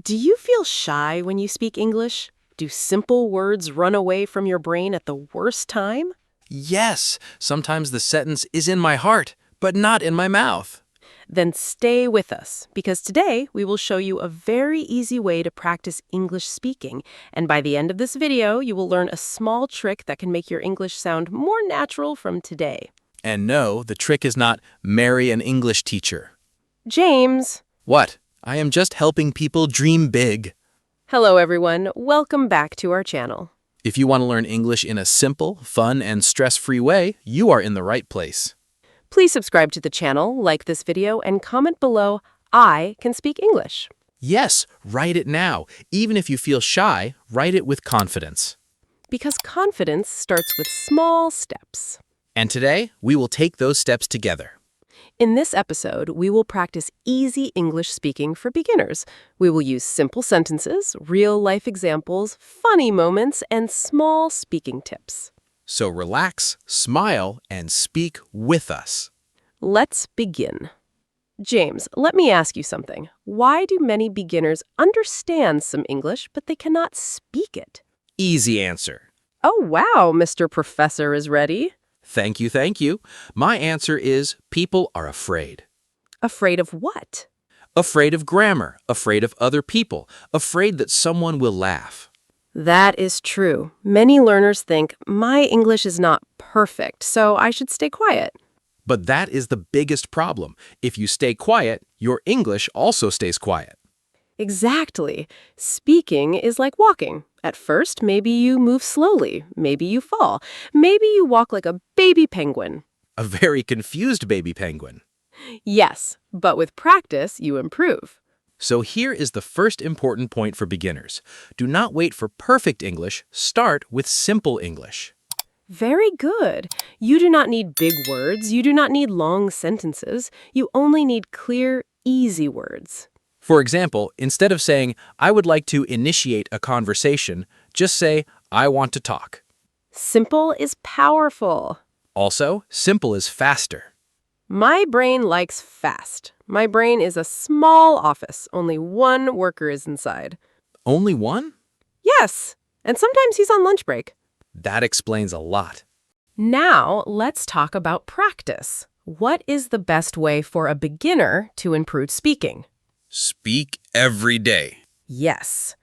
Do you feel shy when you speak English? Do simple words run away from your brain at the worst time? Yes, sometimes the sentence is in my heart, but not in my mouth. Then stay with us, because today we will show you a very easy way to practice English speaking. And by the end of this video, you will learn a small trick that can make your English sound more natural from today. And no, the trick is not marry an English teacher. James! What? I am just helping people dream big. Hello everyone, welcome back to our channel. If you want to learn English in a simple, fun, and stress-free way, you are in the right place. Please subscribe to the channel, like this video, and comment below, I can speak English. Yes, write it now. Even if you feel shy, write it with confidence. Because confidence starts with small steps. And today, we will take those steps together. In this episode, we will practice easy English speaking for beginners. We will use simple sentences, real-life examples, funny moments, and small speaking tips. So relax, smile, and speak with us. Let's begin. James, let me ask you something. Why do many beginners understand some English, but they cannot speak it? Easy answer. Oh, wow, Mr. Professor is ready. Thank you, thank you. My answer is people are afraid. Afraid of what? Afraid of grammar, afraid of other people, afraid that someone will laugh. That is true. Many learners think, my English is not perfect, so I should stay quiet. But that is the biggest problem. If you stay quiet, your English also stays quiet. Exactly. Speaking is like walking. At first, maybe you move slowly, maybe you fall, maybe you walk like a baby penguin. A very confused baby penguin. Yes, but with practice, you improve. So here is the first important point for beginners. Do not wait for perfect English. Start with simple English. Very good. You do not need big words. You do not need long sentences. You only need clear, easy words. For example, instead of saying, I would like to initiate a conversation, just say, I want to talk. Simple is powerful. Also, simple is faster. My brain likes fast. My brain is a small office. Only one worker is inside. Only one? Yes, and sometimes he's on lunch break. That explains a lot. Now, let's talk about practice. What is the best way for a beginner to improve speaking? Speak every day. Yes.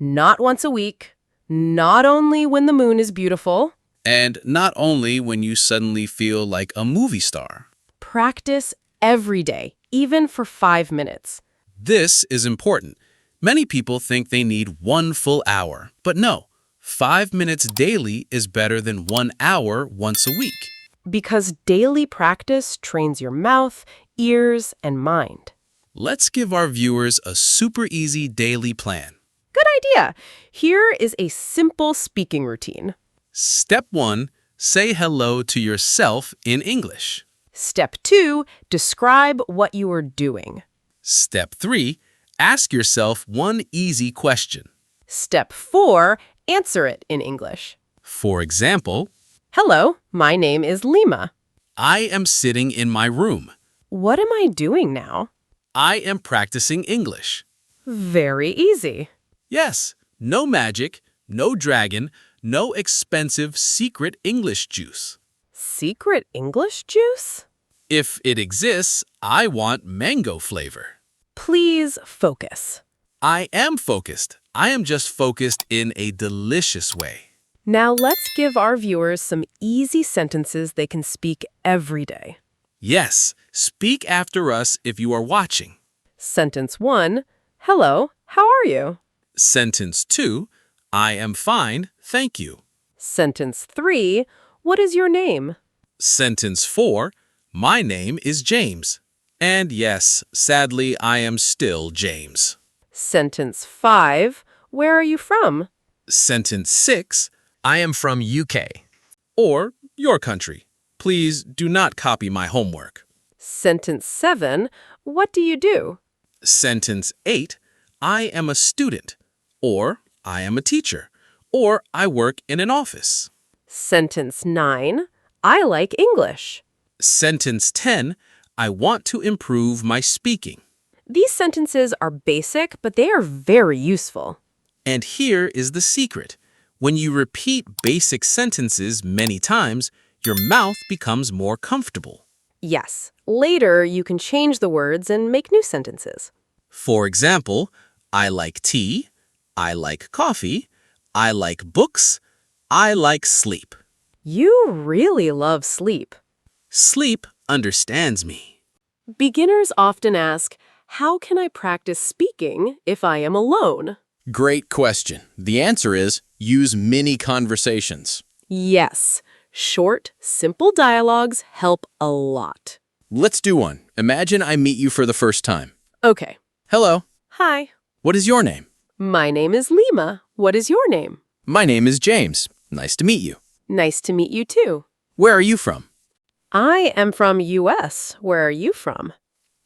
Not once a week. Not only when the moon is beautiful. And not only when you suddenly feel like a movie star. Practice every day, even for 5 minutes. This is important. Many people think they need 1 full hour, but no, 5 minutes daily is better than 1 hour once a week. Because daily practice trains your mouth, ears, and mind. Let's give our viewers a super easy daily plan. Good idea. Here is a simple speaking routine. Step 1, say hello to yourself in English. Step 2, describe what you are doing. Step 3, ask yourself one easy question. Step 4, answer it in English. For example, Hello, my name is Lima. I am sitting in my room. What am I doing now? I am practicing English. Very easy. Yes, no magic, no dragon, no expensive secret English juice. Secret English juice? If it exists, I want mango flavor. Please focus. I am focused. I am just focused in a delicious way. Now let's give our viewers some easy sentences they can speak every day. Yes, speak after us if you are watching. Sentence 1, hello, how are you? Sentence 2, I am fine, thank you. Sentence 3, what is your name? Sentence 4, my name is James. And yes, sadly, I am still James. Sentence 5, where are you from? Sentence 6, I am from UK. Or your country. Please do not copy my homework. Sentence 7, what do you do? Sentence 8, I am a student. Or I am a teacher. Or I work in an office. Sentence 9, I like English. Sentence 10, I want to improve my speaking. These sentences are basic, but they are very useful. And here is the secret. When you repeat basic sentences many times, your mouth becomes more comfortable. Yes, later you can change the words and make new sentences. For example, I like tea, I like coffee, I like books, I like sleep. You really love sleep. Sleep understands me. Beginners often ask, how can I practice speaking if I am alone? Great question. The answer is use mini conversations. Yes, short, simple dialogues help a lot. Let's do one. Imagine I meet you for the first time. Okay. Hello. Hi. What is your name? My name is Lima. What is your name? My name is James. Nice to meet you. Nice to meet you too. Where are you from? I am from US. Where are you from?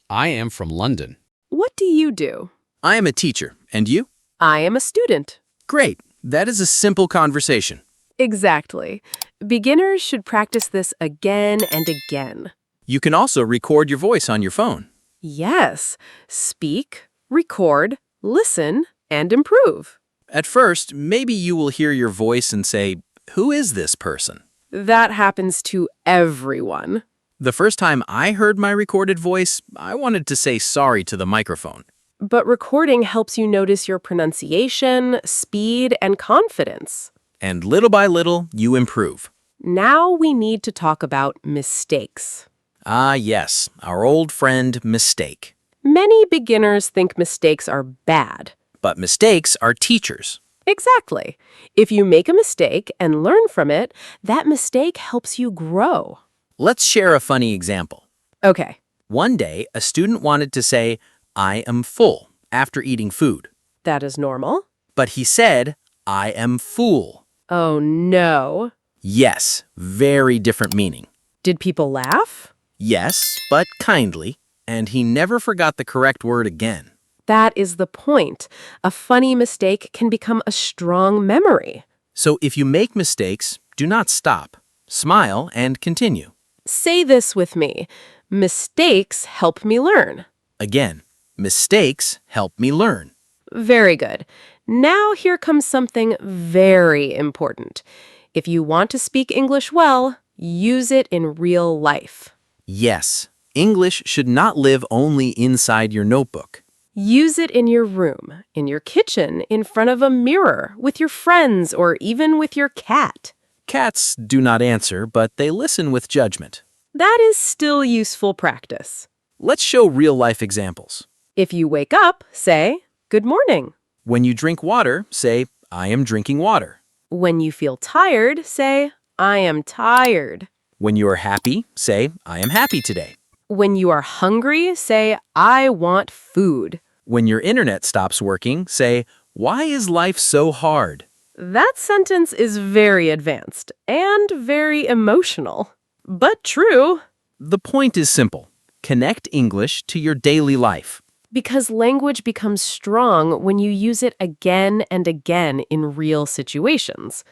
I am from London. What do you do? I am a teacher. And you? I am a student. Great. That is a simple conversation. Exactly. Beginners should practice this again and again. You can also record your voice on your phone. Yes. Speak, record, listen, and improve. At first, maybe you will hear your voice and say, "Who is this person?" That happens to everyone. The first time I heard my recorded voice, I wanted to say sorry to the microphone. But recording helps you notice your pronunciation, speed, and confidence. And little by little, you improve. Now we need to talk about mistakes. Ah, yes, our old friend mistake. Many beginners think mistakes are bad. But mistakes are teachers. Exactly. If you make a mistake and learn from it, that mistake helps you grow. Let's share a funny example. Okay. One day, a student wanted to say, "I am full," after eating food. That is normal. But he said, "I am fool." Oh no. Yes, very different meaning. Did people laugh? Yes, but kindly. And he never forgot the correct word again. That is the point. A funny mistake can become a strong memory. So if you make mistakes, do not stop. Smile and continue. Say this with me. Mistakes help me learn. Again, mistakes help me learn. Very good. Now here comes something very important. If you want to speak English well, use it in real life. Yes, English should not live only inside your notebook. Use it in your room, in your kitchen, in front of a mirror, with your friends, or even with your cat. Cats do not answer, but they listen with judgment. That is still useful practice. Let's show real-life examples. If you wake up, say, "Good morning." When you drink water, say, "I am drinking water." When you feel tired, say, "I am tired." When you are happy, say, "I am happy today." When you are hungry, say, "I want food." When your internet stops working, say, "Why is life so hard?" That sentence is very advanced and very emotional, but true. The point is simple. Connect English to your daily life. Because language becomes strong when you use it again and again in real situations.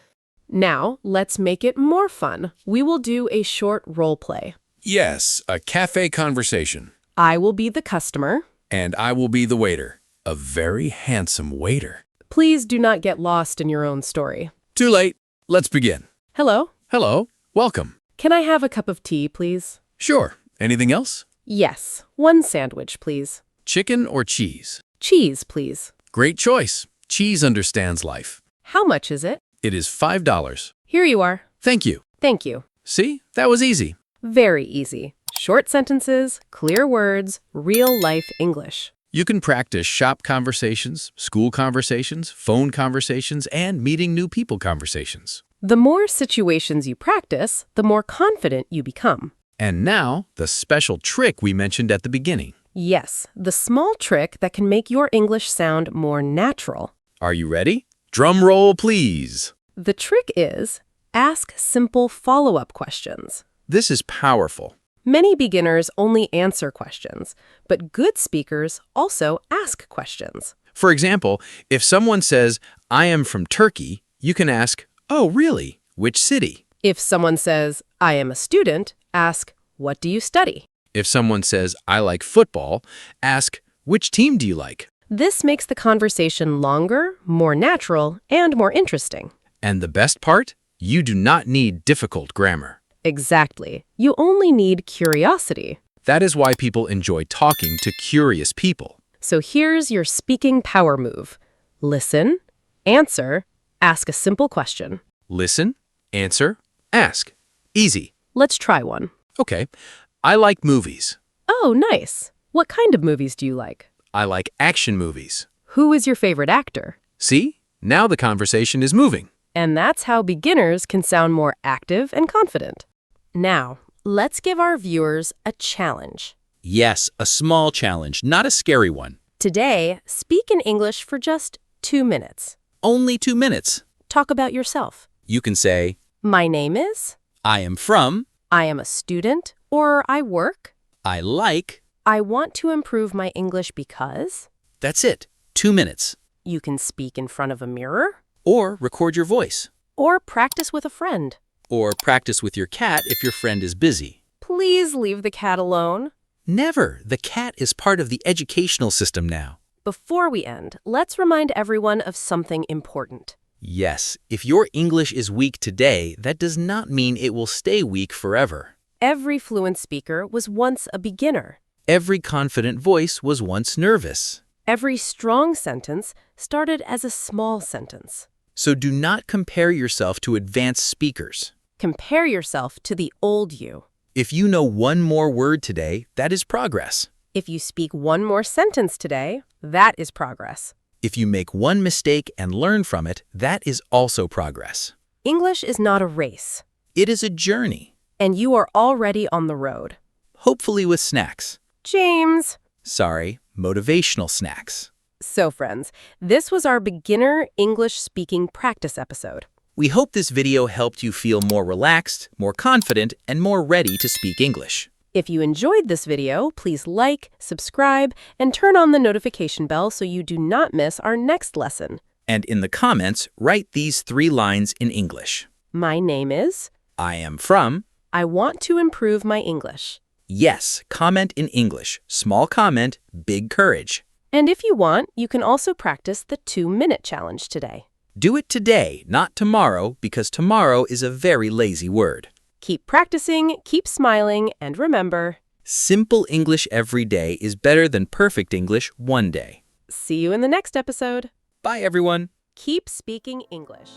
Now, let's make it more fun. We will do a short role play. Yes, a cafe conversation. I will be the customer. And I will be the waiter. A very handsome waiter. Please do not get lost in your own story. Too late. Let's begin. Hello. Hello. Welcome. Can I have a cup of tea, please? Sure. Anything else? Yes. One sandwich, please. Chicken or cheese? Cheese, please. Great choice. Cheese understands life. How much is it? It is $5. Here you are. Thank you. Thank you. See? That was easy. Very easy. Short sentences, clear words, real-life English. You can practice shop conversations, school conversations, phone conversations, and meeting new people conversations. The more situations you practice, the more confident you become. And now, the special trick we mentioned at the beginning. Yes, the small trick that can make your English sound more natural. Are you ready? Drum roll, please. The trick is, ask simple follow-up questions. This is powerful. Many beginners only answer questions, but good speakers also ask questions. For example, if someone says, "I am from Turkey," you can ask, "Oh, really? Which city?" If someone says, "I am a student," ask, "What do you study?" If someone says, "I like football," ask, Which team do you like? This makes the conversation longer, more natural, and more interesting. And the best part? You do not need difficult grammar. Exactly. You only need curiosity. That is why people enjoy talking to curious people. So here's your speaking power move. Listen, answer, ask a simple question. Listen, answer, ask. Easy. Let's try one. Okay. I like movies. Oh, nice. What kind of movies do you like? I like action movies. Who is your favorite actor? See? Now the conversation is moving. And that's how beginners can sound more active and confident. Now, let's give our viewers a challenge. Yes, a small challenge, not a scary one. Today, speak in English for just 2 minutes. Only 2 minutes. Talk about yourself. You can say, My name is, I am from, I am a student, or I work. I like. I want to improve my English because. That's it. 2 minutes. You can speak in front of a mirror, Or record your voice. or practice with a friend. Or practice with your cat if your friend is busy. Please leave the cat alone. Never. The cat is part of the educational system now. Before we end, let's remind everyone of something important. Yes, if your English is weak today, that does not mean it will stay weak forever. Every fluent speaker was once a beginner. Every confident voice was once nervous. Every strong sentence started as a small sentence. So do not compare yourself to advanced speakers. Compare yourself to the old you. If you know one more word today, that is progress. If you speak one more sentence today, that is progress. If you make one mistake and learn from it, that is also progress. English is not a race, It is a journey, and you are already on the road. hopefully with snacks. James! Sorry, motivational snacks. So friends, this was our beginner English speaking practice episode. We hope this video helped you feel more relaxed, more confident, and more ready to speak English. If you enjoyed this video, please like, subscribe, and turn on the notification bell so you do not miss our next lesson. And in the comments, write these 3 lines in English. My name is, I am from. I want to improve my English. Yes, comment in English. Small comment, big courage. And if you want, you can also practice the 2-minute challenge today. Do it today, not tomorrow, because tomorrow is a very lazy word. Keep practicing, keep smiling, and remember, Simple English every day is better than perfect English one day. see you in the next episode. Bye, everyone. Keep speaking English.